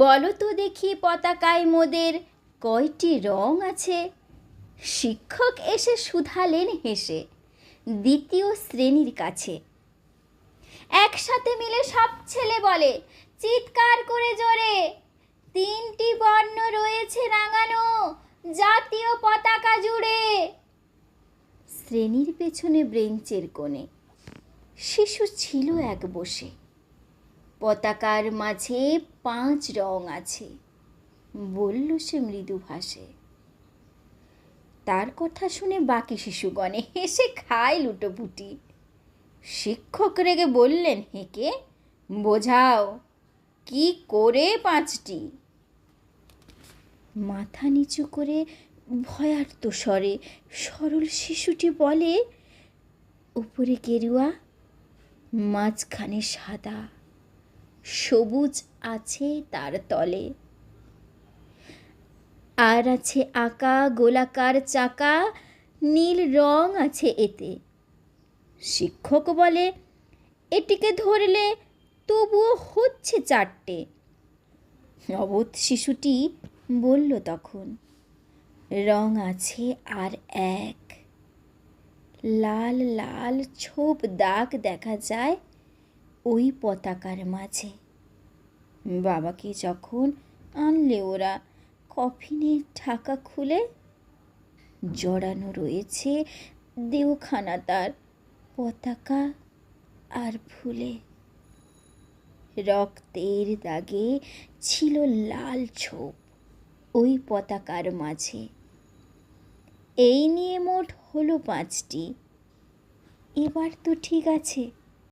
বলো তো দেখি পতাকায় মোদের কয়টি রং আছে? শিক্ষক এসে শুধালেন হেসে দ্বিতীয় শ্রেণীর কাছে। একসাথে মিলে সব ছেলে বলে চিৎকার করে জোরে, 3টি বর্ণ রয়েছে রাঙানো জাতীয় পতাকা জুড়ে। শ্রেণীর পেছনে ব্রেঞ্চের কোণে শিশু ছিল এক বসে। পতাকার মাঝে 5 রং আছে, বলল সে মৃদু ভাষে। তার কথা শুনে বাকি শিশুগণে হেসে খায় লুটোপুটি। শিক্ষক রেগে বললেন হেঁকে, বোঝাও কি করে 5টি? মাথা নিচু করে ভয়ার্ত স্বরে সরল শিশুটি বলে, উপরে গেরুয়া, মাঝখানে সাদা, সবুজ আছে তার তলে, আর আছে আঁকা গোলাকার চাকা, নীল রং আছে এতে। শিক্ষক বলে, এটিকে ধরলে তবুও হচ্ছে 4টে। অবোধ শিশুটি বলল তখন, রং আছে আর এক, লাল লাল ছোপ দাগ দেখা যায় ওই পতাকার মাঝে। বাবাকে যখন আনলে ওরা কফিনের ঢাকা খুলে, জড়ানো রয়েছে দেওখানা তার পতাকা আর ফুলে। রক্তের দাগে ছিল লাল ছোপ ওই পতাকার মাঝে। এই নিয়ে মোট হলো 5টি। এবার তো ঠিক আছে।